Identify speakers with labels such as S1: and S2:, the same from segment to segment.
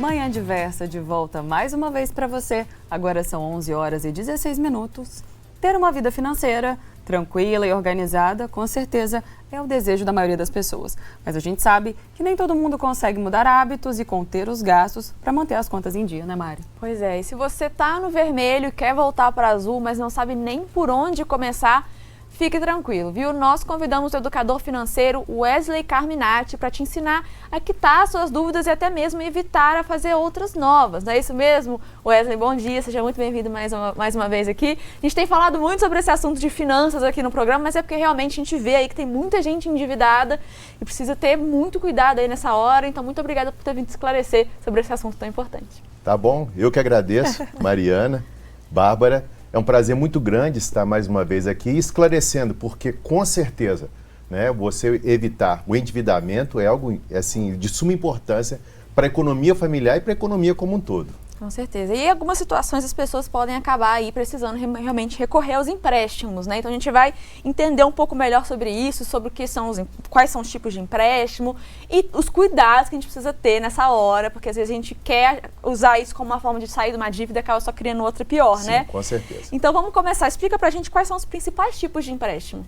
S1: Manhã Diversa de volta mais uma vez para você. Agora são 11 horas e 16 minutos. Ter uma vida financeira tranquila e organizada, com certeza, é o desejo da maioria das pessoas. Mas a gente sabe que nem todo mundo consegue mudar hábitos e conter os gastos para manter as contas em dia, né, Mari?
S2: Pois é, e se você tá no vermelho e quer voltar para azul, mas não sabe nem por onde começar, fique tranquilo, viu? Nós convidamos o educador financeiro Wesley Carminati para te ensinar a quitar suas dúvidas e até mesmo evitar a fazer outras novas. Não é isso mesmo? Wesley, bom dia, seja muito bem-vindo mais uma vez aqui. A gente tem falado muito sobre esse assunto de finanças aqui no programa, mas é porque realmente a gente vê aí que tem muita gente endividada e precisa ter muito cuidado aí nessa hora. Então, muito obrigada por ter vindo esclarecer sobre esse assunto tão importante.
S3: Tá bom, eu que agradeço, Mariana, Bárbara. É um prazer muito grande estar mais uma vez aqui esclarecendo, porque com certeza, né, você evitar o endividamento é algo assim, de suma importância para a economia familiar e para a economia como um todo.
S2: Com certeza. E em algumas situações as pessoas podem acabar aí precisando realmente recorrer aos empréstimos, né? Então a gente vai entender um pouco melhor sobre isso, sobre o que são quais são os tipos de empréstimo e os cuidados que a gente precisa ter nessa hora, porque às vezes a gente quer usar isso como uma forma de sair de uma dívida e acaba só criando outra pior,
S3: Sim,
S2: né?
S3: Com certeza.
S2: Então vamos começar. Explica pra gente quais são os principais tipos de empréstimo.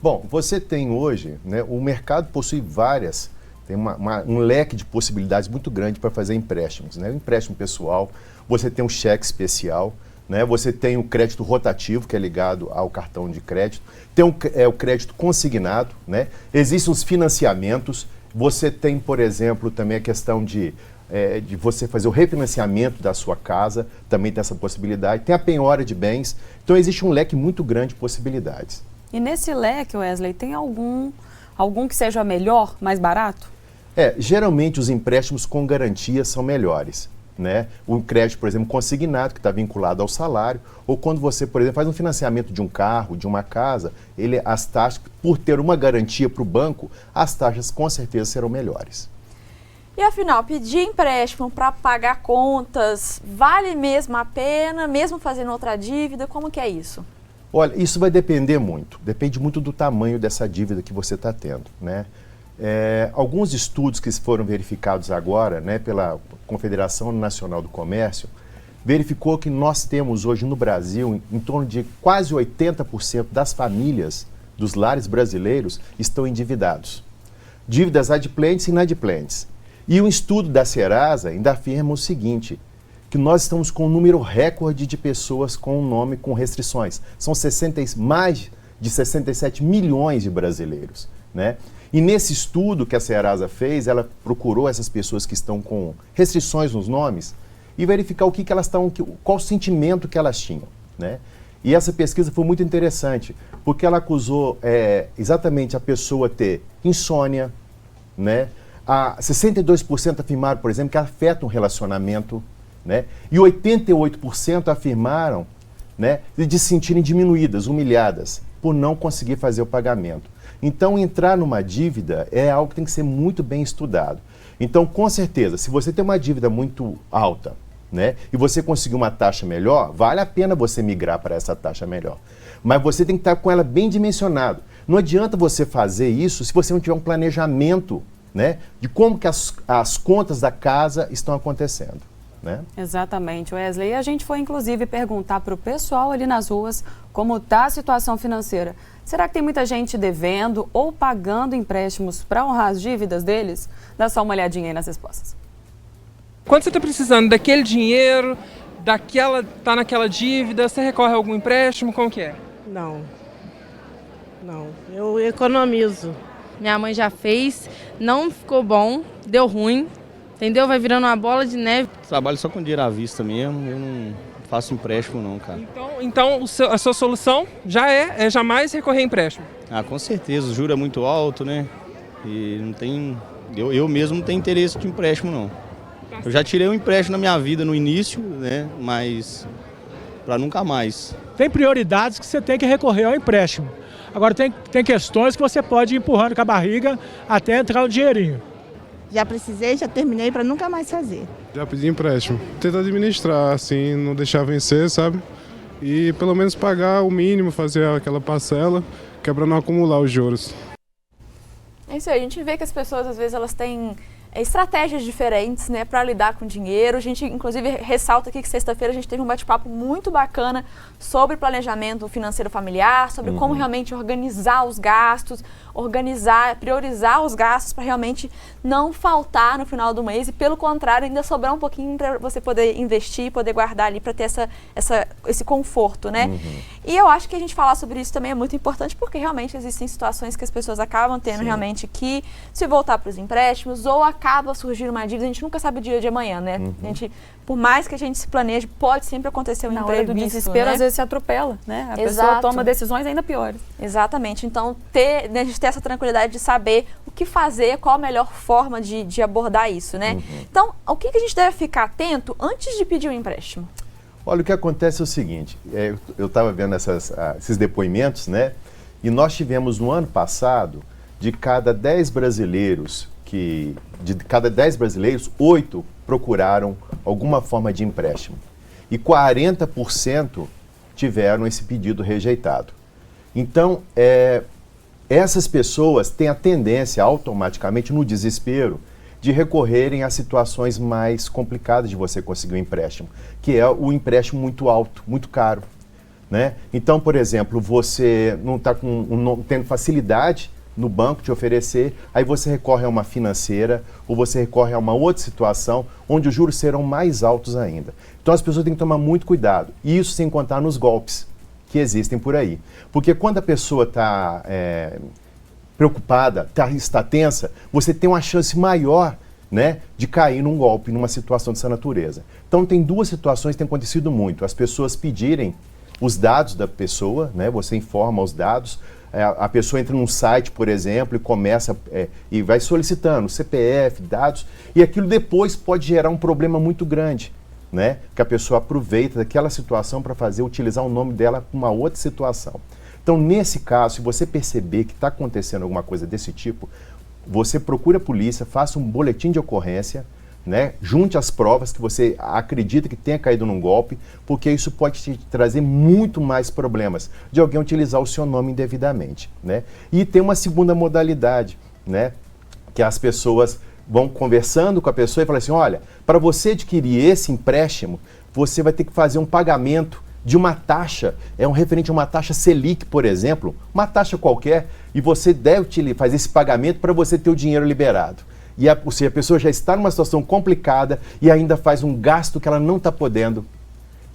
S3: Bom, você tem hoje, né, o mercado possui tem um leque de possibilidades muito grande para fazer empréstimos, né? O empréstimo pessoal, você tem um cheque especial, né? Você tem o crédito rotativo, que é ligado ao cartão de crédito, tem o crédito consignado, né? Existem os financiamentos, você tem, por exemplo, também a questão de você fazer o refinanciamento da sua casa, também tem essa possibilidade, tem a penhora de bens, então existe um leque muito grande de possibilidades.
S1: E nesse leque, Wesley, tem algum que seja melhor, mais barato?
S3: Geralmente os empréstimos com garantia são melhores, né? O crédito, por exemplo, consignado, que está vinculado ao salário, ou quando você, por exemplo, faz um financiamento de um carro, de uma casa, as taxas, por ter uma garantia para o banco, as taxas com certeza serão melhores.
S2: E afinal, pedir empréstimo para pagar contas, vale mesmo a pena, mesmo fazendo outra dívida? Como que é isso?
S3: Olha, isso vai depende muito do tamanho dessa dívida que você está tendo, né? Alguns estudos que foram verificados agora, né, pela Confederação Nacional do Comércio, verificou que nós temos hoje no Brasil em torno de quase 80% das famílias dos lares brasileiros estão endividados. Dívidas adimplentes e inadimplentes. E um estudo da Serasa ainda afirma o seguinte, que nós estamos com um número recorde de pessoas com o nome com restrições. São mais de 67 milhões de brasileiros, né? E nesse estudo que a Serasa fez, ela procurou essas pessoas que estão com restrições nos nomes e verificar qual o sentimento que elas tinham, né? E essa pesquisa foi muito interessante, porque ela acusou exatamente a pessoa ter insônia, né? 62% afirmaram, por exemplo, que afeta um relacionamento, né? E 88% afirmaram, né, de se sentirem diminuídas, humilhadas, por não conseguir fazer o pagamento. Então, entrar numa dívida é algo que tem que ser muito bem estudado. Então, com certeza, se você tem uma dívida muito alta, né, e você conseguir uma taxa melhor, vale a pena você migrar para essa taxa melhor. Mas você tem que estar com ela bem dimensionado. Não adianta você fazer isso se você não tiver um planejamento, né, de como que as contas da casa estão acontecendo, né?
S1: Exatamente, Wesley. E a gente foi, inclusive, perguntar para o pessoal ali nas ruas como está a situação financeira. Será que tem muita gente devendo ou pagando empréstimos para honrar as dívidas deles? Dá só uma olhadinha aí nas respostas.
S4: Quando você está precisando daquele dinheiro, tá naquela dívida, você recorre a algum empréstimo? Como que é?
S5: Não, eu economizo.
S6: Minha mãe já fez, não ficou bom, deu ruim, entendeu? Vai virando uma bola de neve.
S7: Trabalho só com dinheiro à vista mesmo, eu não faço empréstimo não, cara.
S4: Então a sua solução já é jamais recorrer a empréstimo?
S7: Ah, com certeza, o juro é muito alto, né? E não tem, eu mesmo não tenho interesse de empréstimo não. Eu já tirei um empréstimo na minha vida no início, né? Mas para nunca mais.
S8: Tem prioridades que você tem que recorrer ao empréstimo. Agora tem questões que você pode ir empurrando com a barriga até entrar o dinheirinho.
S9: Já precisei, já terminei para nunca mais fazer.
S10: Já pedi empréstimo. Tenta administrar, assim, não deixar vencer, sabe? E pelo menos pagar o mínimo, fazer aquela parcela, que é para não acumular os juros.
S2: É isso aí, a gente vê que as pessoas às vezes elas têm estratégias diferentes, né, para lidar com dinheiro. A gente, inclusive, ressalta aqui que sexta-feira a gente teve um bate-papo muito bacana sobre planejamento financeiro familiar, sobre como realmente organizar os gastos, priorizar os gastos para realmente não faltar no final do mês e, pelo contrário, ainda sobrar um pouquinho para você poder investir, poder guardar ali para ter esse conforto, né? E eu acho que a gente falar sobre isso também é muito importante, porque realmente existem situações que as pessoas acabam tendo realmente que se voltar para os empréstimos ou acaba surgindo uma dívida, a gente nunca sabe o dia de amanhã, né? A gente, por mais que a gente se planeje, pode sempre acontecer um imprevisto.
S1: Na hora do desespero,
S2: né?
S1: Às vezes se atropela, né? A
S2: Exato.
S1: pessoa toma decisões ainda piores.
S2: Exatamente. Então, a gente ter essa tranquilidade de saber o que fazer, qual a melhor forma de abordar isso, né? Então, o que a gente deve ficar atento antes de pedir um empréstimo?
S3: Olha, o que acontece é o seguinte, eu estava vendo esses depoimentos, né? E nós tivemos no ano passado, de cada 10 brasileiros, 8 procuraram alguma forma de empréstimo. E 40% tiveram esse pedido rejeitado. Então, essas pessoas têm a tendência, automaticamente, no desespero, de recorrerem a situações mais complicadas de você conseguir um empréstimo, que é o empréstimo muito alto, muito caro, né? Então, por exemplo, você não está tendo facilidade no banco te oferecer, aí você recorre a uma financeira ou você recorre a uma outra situação onde os juros serão mais altos ainda. Então as pessoas têm que tomar muito cuidado, e isso sem contar nos golpes que existem por aí. Porque quando a pessoa está preocupada, está tensa, você tem uma chance maior, né, de cair num golpe, numa situação dessa natureza. Então tem duas situações que têm acontecido muito. As pessoas pedirem os dados da pessoa, né, você informa os dados, a pessoa entra num site, por exemplo, e começa e vai solicitando CPF, dados, e aquilo depois pode gerar um problema muito grande, né, que a pessoa aproveita daquela situação para utilizar o nome dela para uma outra situação. Então, nesse caso, se você perceber que está acontecendo alguma coisa desse tipo, você procura a polícia, faça um boletim de ocorrência, né? Junte as provas que você acredita que tenha caído num golpe, porque isso pode te trazer muito mais problemas de alguém utilizar o seu nome indevidamente, né? E tem uma segunda modalidade, né? Que as pessoas vão conversando com a pessoa e falam assim, olha, para você adquirir esse empréstimo, você vai ter que fazer um pagamento de uma taxa, referente a uma taxa Selic, por exemplo, uma taxa qualquer, e você deve fazer esse pagamento para você ter o dinheiro liberado. E a pessoa já está numa situação complicada e ainda faz um gasto que ela não está podendo.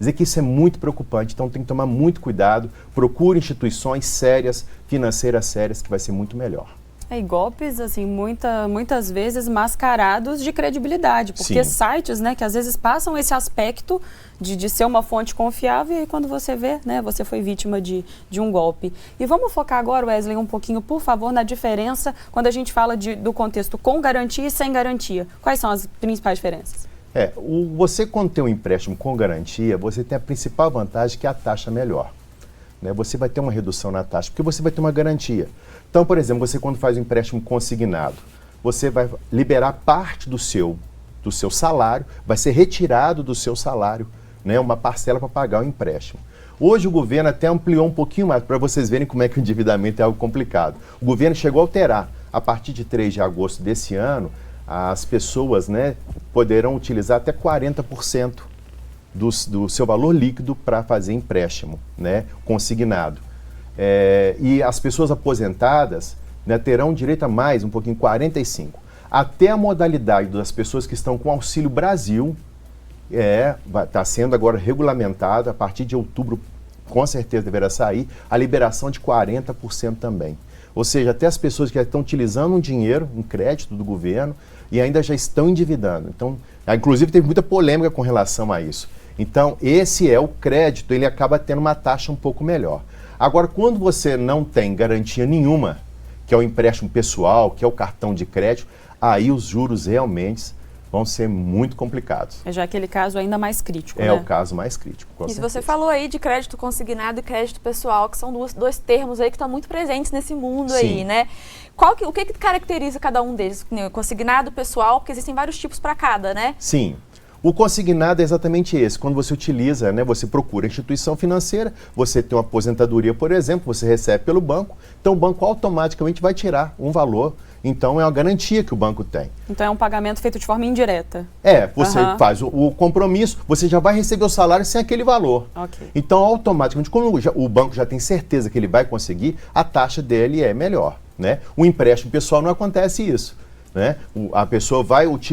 S3: Dizer que isso é muito preocupante, então tem que tomar muito cuidado, procure instituições sérias, financeiras sérias, que vai ser muito melhor.
S1: E golpes, assim, muitas vezes mascarados de credibilidade, porque sites, né, que às vezes passam esse aspecto de ser uma fonte confiável, e aí quando você vê, né, você foi vítima de um golpe. E vamos focar agora, Wesley, um pouquinho, por favor, na diferença quando a gente fala do contexto com garantia e sem garantia. Quais são as principais diferenças?
S3: Você quando tem um empréstimo com garantia, você tem a principal vantagem, que é a taxa melhor. Né? Você vai ter uma redução na taxa, porque você vai ter uma garantia. Então, por exemplo, você quando faz um empréstimo consignado, você vai liberar parte do seu salário, vai ser retirado do seu salário, né, uma parcela para pagar o empréstimo. Hoje o governo até ampliou um pouquinho mais, para vocês verem como é que o endividamento é algo complicado. O governo chegou a alterar, a partir de 3 de agosto desse ano, as pessoas, né, poderão utilizar até 40% do seu valor líquido para fazer empréstimo, né, consignado. E as pessoas aposentadas, né, terão direito a mais, um pouquinho, 45%. Até a modalidade das pessoas que estão com Auxílio Brasil está sendo agora regulamentada, a partir de outubro, com certeza deverá sair, a liberação de 40% também. Ou seja, até as pessoas que já estão utilizando um dinheiro, um crédito do governo, e ainda já estão endividando. Então, inclusive teve muita polêmica com relação a isso. Então, esse é o crédito, ele acaba tendo uma taxa um pouco melhor. Agora, quando você não tem garantia nenhuma, que é o empréstimo pessoal, que é o cartão de crédito, aí os juros realmente vão ser muito complicados.
S1: É já aquele caso ainda mais crítico,
S3: né? O caso mais crítico, com certeza.
S2: Você falou aí de crédito consignado e crédito pessoal, que são dois termos aí que estão muito presentes nesse mundo aí, né? O que caracteriza cada um deles? Consignado, pessoal, porque existem vários tipos para cada, né?
S3: Sim. O consignado é exatamente esse, quando você utiliza, né, você procura a instituição financeira, você tem uma aposentadoria, por exemplo, você recebe pelo banco, então o banco automaticamente vai tirar um valor, então é uma garantia que o banco tem.
S1: Então é um pagamento feito de forma indireta.
S3: Você faz o compromisso, você já vai receber o salário sem aquele valor.
S1: Okay.
S3: Então automaticamente, como o banco já tem certeza que ele vai conseguir, a taxa dele é melhor, né? O empréstimo pessoal não acontece isso. Né? A pessoa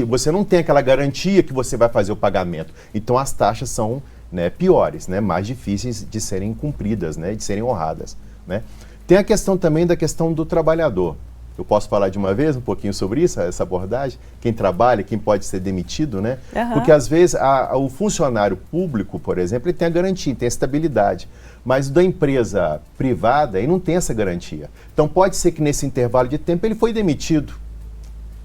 S3: você não tem aquela garantia que você vai fazer o pagamento. Então as taxas são, né, piores, né, mais difíceis de serem cumpridas, né, de serem honradas. Né? Tem a questão também da questão do trabalhador. Eu posso falar de uma vez um pouquinho sobre isso, essa abordagem? Quem trabalha, quem pode ser demitido, né? Porque às vezes o funcionário público, por exemplo, ele tem a garantia, tem a estabilidade. Mas da empresa privada, ele não tem essa garantia. Então pode ser que nesse intervalo de tempo ele foi demitido.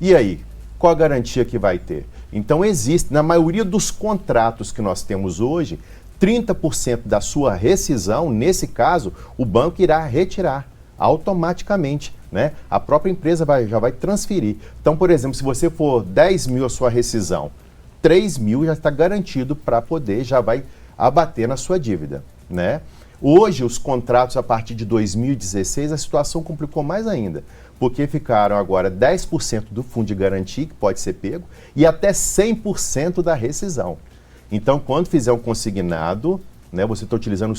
S3: E aí, qual a garantia que vai ter? Então existe, na maioria dos contratos que nós temos hoje, 30% da sua rescisão, nesse caso, o banco irá retirar automaticamente, né? A própria empresa já vai transferir. Então, por exemplo, se você for 10 mil a sua rescisão, 3 mil já está garantido para poder, já vai abater na sua dívida, né? Hoje, os contratos a partir de 2016, a situação complicou mais ainda, porque ficaram agora 10% do fundo de garantia, que pode ser pego, e até 100% da rescisão. Então, quando fizer um consignado, né, você está utilizando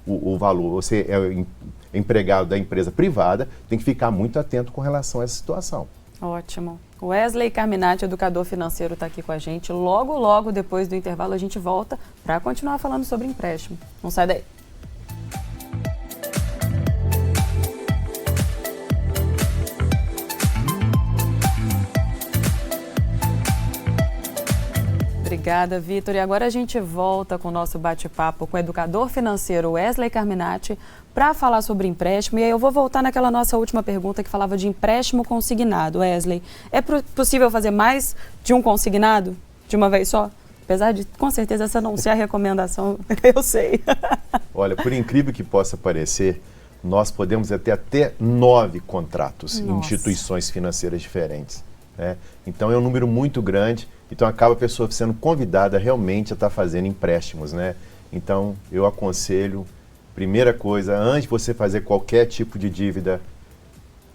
S3: o valor, você é empregado da empresa privada, tem que ficar muito atento com relação a essa situação.
S1: Ótimo. Wesley Carminati, educador financeiro, está aqui com a gente. Logo, logo depois do intervalo, a gente volta para continuar falando sobre empréstimo. Não sai daí. Obrigada, Vitor. E agora a gente volta com o nosso bate-papo com o educador financeiro Wesley Carminati para falar sobre empréstimo. E aí eu vou voltar naquela nossa última pergunta que falava de empréstimo consignado. Wesley, é possível fazer mais de um consignado de uma vez só? Apesar de, com certeza, essa não ser a recomendação, eu sei.
S3: Olha, por incrível que possa parecer, nós podemos ter até 9 contratos em instituições financeiras diferentes. Né? Então é um número muito grande, então acaba a pessoa sendo convidada realmente a estar fazendo empréstimos, né? Então eu aconselho, primeira coisa, antes de você fazer qualquer tipo de dívida,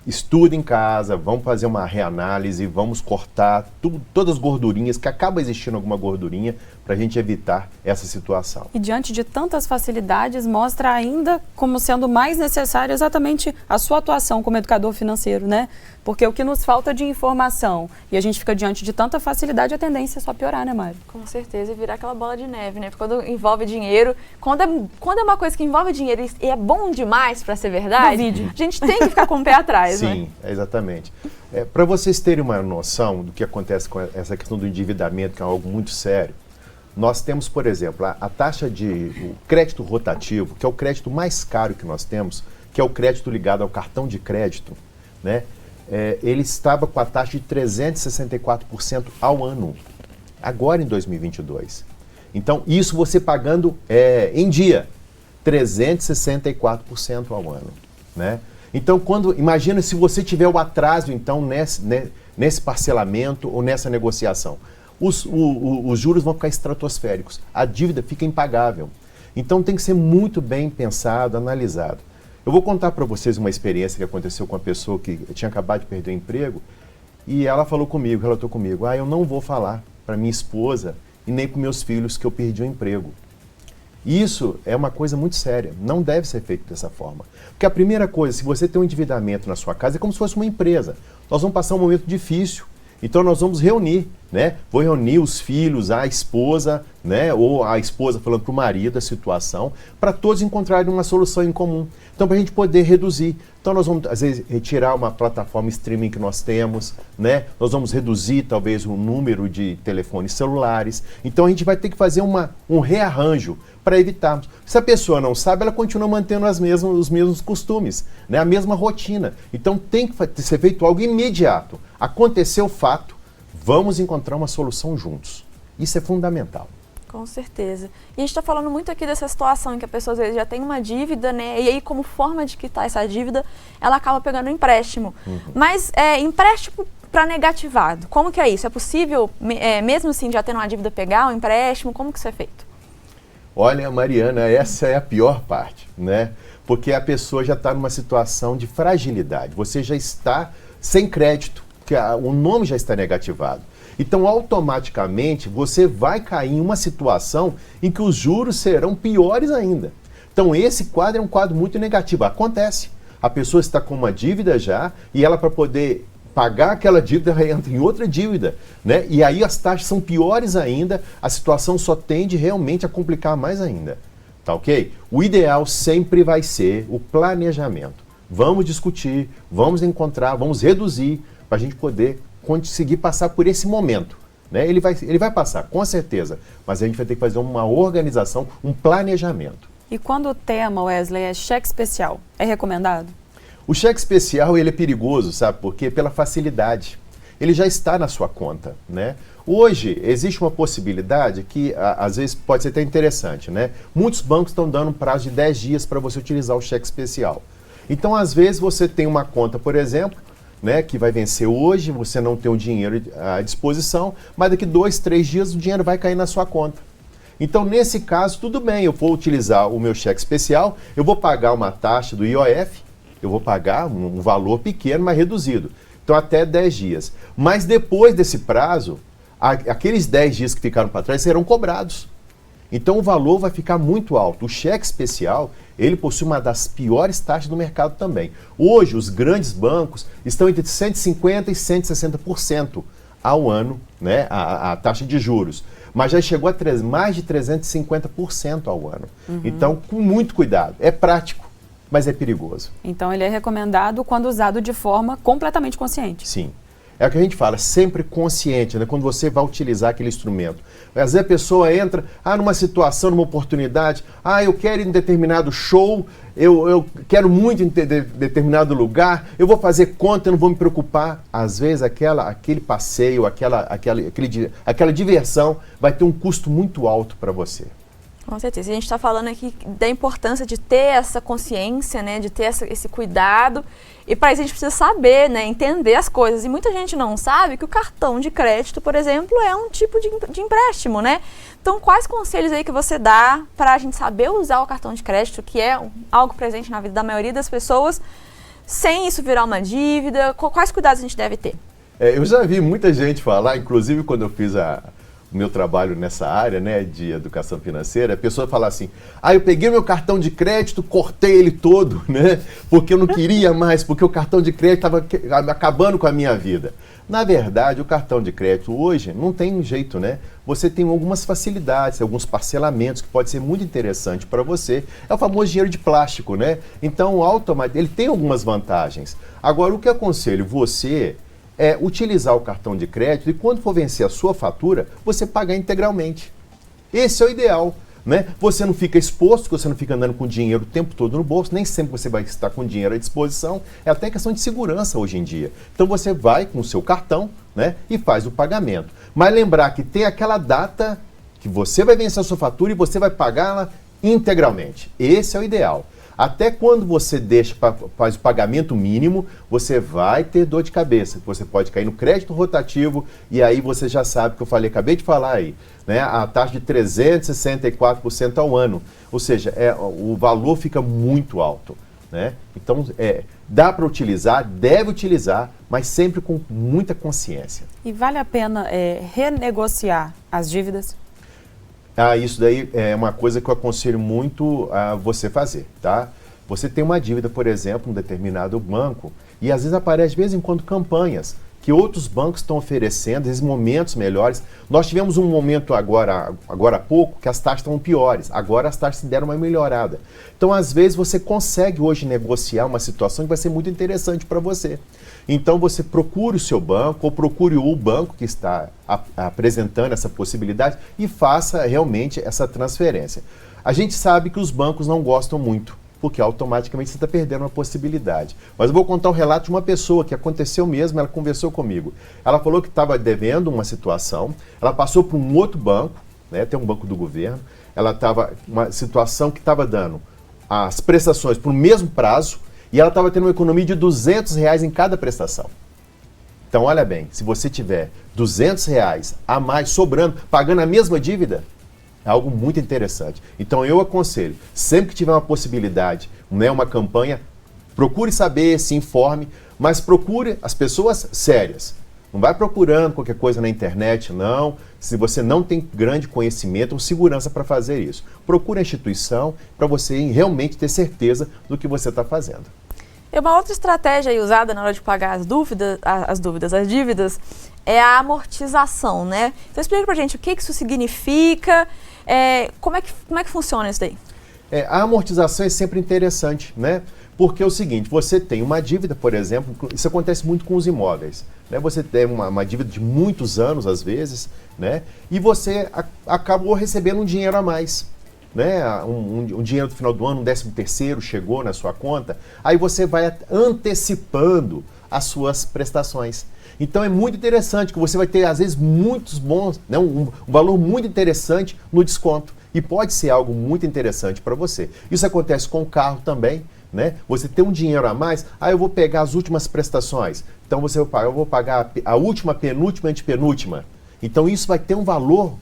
S3: estuda em casa, vamos fazer uma reanálise, vamos cortar todas as gordurinhas, que acaba existindo alguma gordurinha, para a gente evitar essa situação.
S1: E diante de tantas facilidades, mostra ainda como sendo mais necessário exatamente a sua atuação como educador financeiro, né? Porque o que nos falta de informação e a gente fica diante de tanta facilidade, a tendência é só piorar, né, Mário?
S2: Com certeza, e virar aquela bola de neve, né? Porque quando envolve dinheiro, quando é uma coisa que envolve dinheiro e é bom demais para ser verdade, a gente tem que ficar com o pé atrás, né?
S3: Sim, exatamente. Para vocês terem uma noção do que acontece com essa questão do endividamento, que é algo muito sério, nós temos, por exemplo, a taxa de crédito rotativo, que é o crédito mais caro que nós temos, que é o crédito ligado ao cartão de crédito, né? Ele estava com a taxa de 364% ao ano, agora em 2022. Então, isso você pagando em dia, 364% ao ano, né? Então, imagina se você tiver o atraso, então, nesse parcelamento ou nessa negociação. Os juros vão ficar estratosféricos, a dívida fica impagável. Então tem que ser muito bem pensado, analisado. Eu vou contar para vocês uma experiência que aconteceu com uma pessoa que tinha acabado de perder o emprego e ela relatou comigo, eu não vou falar para minha esposa e nem para meus filhos que eu perdi o emprego. Isso é uma coisa muito séria, não deve ser feito dessa forma. Porque a primeira coisa, se você tem um endividamento na sua casa, é como se fosse uma empresa. Nós vamos passar um momento difícil. Então nós vamos reunir, né? Vou reunir os filhos, a esposa, né? Ou a esposa falando para o marido a situação, para todos encontrarem uma solução em comum. Então, para a gente poder reduzir. Então nós vamos, às vezes, retirar uma plataforma streaming que nós temos, né? Nós vamos reduzir, talvez, o número de telefones celulares. Então a gente vai ter que fazer um rearranjo para evitarmos. Se a pessoa não sabe, ela continua mantendo os mesmos costumes, né? A mesma rotina. Então tem que ser feito algo imediato. Aconteceu o fato, vamos encontrar uma solução juntos. Isso é fundamental.
S2: Com certeza. E a gente está falando muito aqui dessa situação em que a pessoa às vezes já tem uma dívida, né? E aí, como forma de quitar essa dívida, ela acaba pegando um empréstimo. Mas empréstimo para negativado, como que é isso? É possível, mesmo assim, já tendo uma dívida, pegar um empréstimo? Como que isso é feito?
S3: Olha, Mariana, essa é a pior parte, né? Porque a pessoa já está numa situação de fragilidade. Você já está sem crédito, que o nome já está negativado. Então, automaticamente, você vai cair em uma situação em que os juros serão piores ainda. Então, esse quadro é um quadro muito negativo. Acontece. A pessoa está com uma dívida já e ela, para poder pagar aquela dívida, entra em outra dívida, né? E aí as taxas são piores ainda, a situação só tende realmente a complicar mais ainda. Tá ok? O ideal sempre vai ser o planejamento. Vamos discutir, vamos encontrar, vamos reduzir para a gente poder conseguir passar por esse momento. Né? Ele vai passar, com certeza, mas a gente vai ter que fazer uma organização, um planejamento.
S1: E quando o tema, Wesley, é cheque especial, é recomendado?
S3: O cheque especial ele é perigoso, sabe por quê? Pela facilidade. Ele já está na sua conta, né? Hoje, existe uma possibilidade que, às vezes, pode ser até interessante, né? Muitos bancos estão dando um prazo de 10 dias para você utilizar o cheque especial. Então, às vezes, você tem uma conta, por exemplo, né, que vai vencer hoje, você não tem o dinheiro à disposição, mas daqui 2, 3 dias o dinheiro vai cair na sua conta. Então, nesse caso, tudo bem, eu vou utilizar o meu cheque especial, eu vou pagar uma taxa do IOF, eu vou pagar um valor pequeno, mas reduzido. Então, até 10 dias. Mas depois desse prazo, aqueles 10 dias que ficaram para trás serão cobrados. Então, o valor vai ficar muito alto. O cheque especial, ele possui uma das piores taxas do mercado também. Hoje, os grandes bancos estão entre 150% e 160% ao ano, né, a taxa de juros. Mas já chegou a mais de 350% ao ano. Então, com muito cuidado. É prático, mas é perigoso.
S1: Então, ele é recomendado quando usado de forma completamente consciente.
S3: Sim. É o que a gente fala, sempre consciente, né? Quando você vai utilizar aquele instrumento. Às vezes a pessoa entra numa situação, numa oportunidade, eu quero ir em determinado show, eu quero muito em determinado lugar, eu vou fazer conta, eu não vou me preocupar. Às vezes aquele passeio, aquela diversão vai ter um custo muito alto para você.
S2: Com certeza. A gente está falando aqui da importância de ter essa consciência, né, de ter esse cuidado. E para isso a gente precisa saber, né, entender as coisas. E muita gente não sabe que o cartão de crédito, por exemplo, é um tipo de empréstimo, né? Então, quais conselhos aí que você dá para a gente saber usar o cartão de crédito, que é algo presente na vida da maioria das pessoas, sem isso virar uma dívida? Quais cuidados a gente deve ter?
S3: Eu já vi muita gente falar, inclusive quando eu fiz o meu trabalho nessa área, né, de educação financeira, a pessoa fala assim, eu peguei meu cartão de crédito, cortei ele todo, né, porque eu não queria mais, porque o cartão de crédito estava acabando com a minha vida. Na verdade, o cartão de crédito hoje não tem jeito, né? Você tem algumas facilidades, alguns parcelamentos que pode ser muito interessante para você. É o famoso dinheiro de plástico, né? Então, ele tem algumas vantagens. Agora, o que eu aconselho você é utilizar o cartão de crédito e quando for vencer a sua fatura, você pagar integralmente. Esse é o ideal, né? Você não fica exposto, você não fica andando com dinheiro o tempo todo no bolso, nem sempre você vai estar com dinheiro à disposição, é até questão de segurança hoje em dia. Então você vai com o seu cartão, né, e faz o pagamento. Mas lembrar que tem aquela data que você vai vencer a sua fatura e você vai pagá-la integralmente. Esse é o ideal. Até quando você faz o pagamento mínimo, você vai ter dor de cabeça. Você pode cair no crédito rotativo e aí você já sabe que eu acabei de falar aí, né? A taxa de 364% ao ano. Ou seja, o valor fica muito alto, né? Então, dá para utilizar, deve utilizar, mas sempre com muita consciência.
S1: E vale a pena renegociar as dívidas?
S3: Isso daí é uma coisa que eu aconselho muito a você fazer, tá? Você tem uma dívida, por exemplo, em um determinado banco, e às vezes aparece de vez em quando campanhas que outros bancos estão oferecendo, esses momentos melhores. Nós tivemos um momento agora há pouco que as taxas estavam piores, agora as taxas deram uma melhorada. Então, às vezes, você consegue hoje negociar uma situação que vai ser muito interessante para você. Então, você procure o seu banco ou procure o banco que está apresentando essa possibilidade e faça realmente essa transferência. A gente sabe que os bancos não gostam muito, porque automaticamente você está perdendo uma possibilidade. Mas eu vou contar um relato de uma pessoa que aconteceu mesmo, ela conversou comigo. Ela falou que estava devendo uma situação, ela passou por um outro banco, né, tem um banco do governo, ela estava uma situação que estava dando as prestações por mesmo prazo, e ela estava tendo uma economia de R$200 em cada prestação. Então, olha bem, se você tiver R$200 a mais sobrando, pagando a mesma dívida, é algo muito interessante. Então, eu aconselho, sempre que tiver uma possibilidade, né, uma campanha, procure saber, se informe, mas procure as pessoas sérias. Não vai procurando qualquer coisa na internet, não. Se você não tem grande conhecimento ou segurança para fazer isso. Procure a instituição para você realmente ter certeza do que você está fazendo.
S2: E uma outra estratégia aí usada na hora de pagar as dívidas, é a amortização, né? Então explica pra gente o que isso significa, como é que funciona isso daí?
S3: A amortização é sempre interessante, né? Porque é o seguinte, você tem uma dívida, por exemplo, isso acontece muito com os imóveis, né? Você tem uma dívida de muitos anos, às vezes, né? E você acabou recebendo um dinheiro a mais, né? Um dinheiro do final do ano, um 13º chegou na sua conta, aí você vai antecipando as suas prestações. Então é muito interessante que você vai ter, às vezes, muitos bons, né? um valor muito interessante no desconto. E pode ser algo muito interessante para você. Isso acontece com o carro também, né? Você tem um dinheiro a mais, eu vou pegar as últimas prestações. Então eu vou pagar a última, penúltima e antepenúltima. Então isso vai ter um valor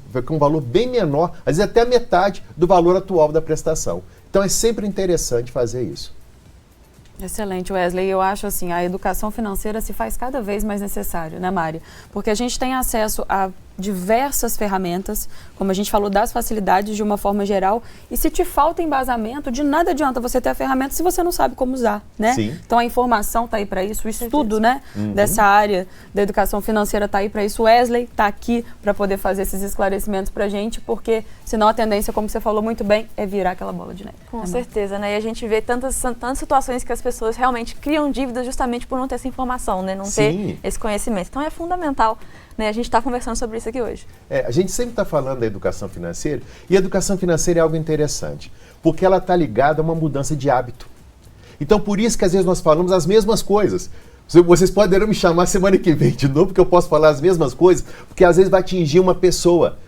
S3: bem menor, às vezes até a metade do valor atual da prestação. Então é sempre interessante fazer isso.
S1: Excelente, Wesley. Eu acho assim, a educação financeira se faz cada vez mais necessária, né, Mari? Porque a gente tem acesso a diversas ferramentas, como a gente falou, das facilidades de uma forma geral, e se te falta embasamento, de nada adianta você ter a ferramenta se você não sabe como usar, né?
S3: Sim.
S1: Então a informação está aí para isso, o estudo, né, dessa área da educação financeira está aí para isso. O Wesley está aqui para poder fazer esses esclarecimentos para a gente, porque senão a tendência, como você falou muito bem, é virar aquela bola de neve.
S2: Com certeza, né? E a gente vê tantas situações que as pessoas realmente criam dívidas justamente por não ter essa informação, né? Não ter esse conhecimento. Então é fundamental, né? A gente está conversando sobre isso aqui hoje.
S3: A gente sempre está falando da educação financeira, e a educação financeira é algo interessante, porque ela está ligada a uma mudança de hábito. Então, por isso que às vezes nós falamos as mesmas coisas. Vocês poderão me chamar semana que vem de novo, porque eu posso falar as mesmas coisas, porque às vezes vai atingir uma pessoa.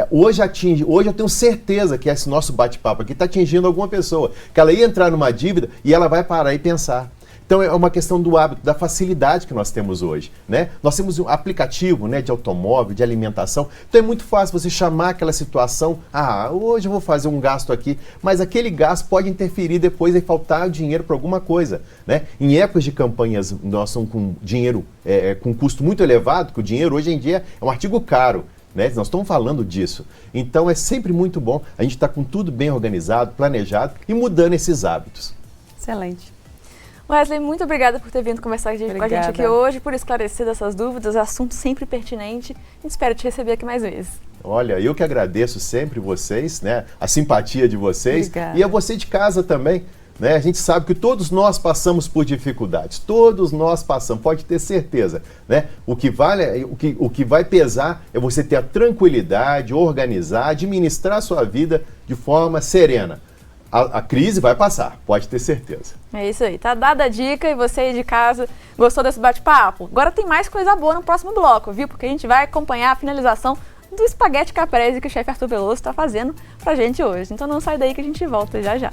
S3: Hoje eu tenho certeza que esse nosso bate-papo aqui está atingindo alguma pessoa, que ela ia entrar numa dívida e ela vai parar e pensar. Então é uma questão do hábito, da facilidade que nós temos hoje, né? Nós temos um aplicativo, né, de automóvel, de alimentação, então é muito fácil você chamar aquela situação, hoje eu vou fazer um gasto aqui, mas aquele gasto pode interferir depois e faltar dinheiro para alguma coisa, né? Em épocas de campanhas, nós estamos com dinheiro com custo muito elevado, que o dinheiro hoje em dia é um artigo caro, né? Nós estamos falando disso. Então é sempre muito bom a gente estar com tudo bem organizado, planejado e mudando esses hábitos.
S1: Excelente.
S2: Wesley, muito obrigada por ter vindo conversar com a gente aqui hoje, por esclarecer essas dúvidas, assunto sempre pertinente. A gente espera te receber aqui mais vezes.
S3: Olha, eu que agradeço sempre vocês, né? A simpatia de vocês. Obrigada. E a você de casa também. Né? A gente sabe que todos nós passamos por dificuldades, todos nós passamos, pode ter certeza. Né? O que vai pesar é você ter a tranquilidade, organizar, administrar a sua vida de forma serena. A crise vai passar, pode ter certeza.
S2: É isso aí, tá dada a dica. E você aí de casa gostou desse bate-papo? Agora tem mais coisa boa no próximo bloco, viu? Porque a gente vai acompanhar a finalização do espaguete caprese que o chefe Arthur Veloso está fazendo pra gente hoje. Então não sai daí que a gente volta já já.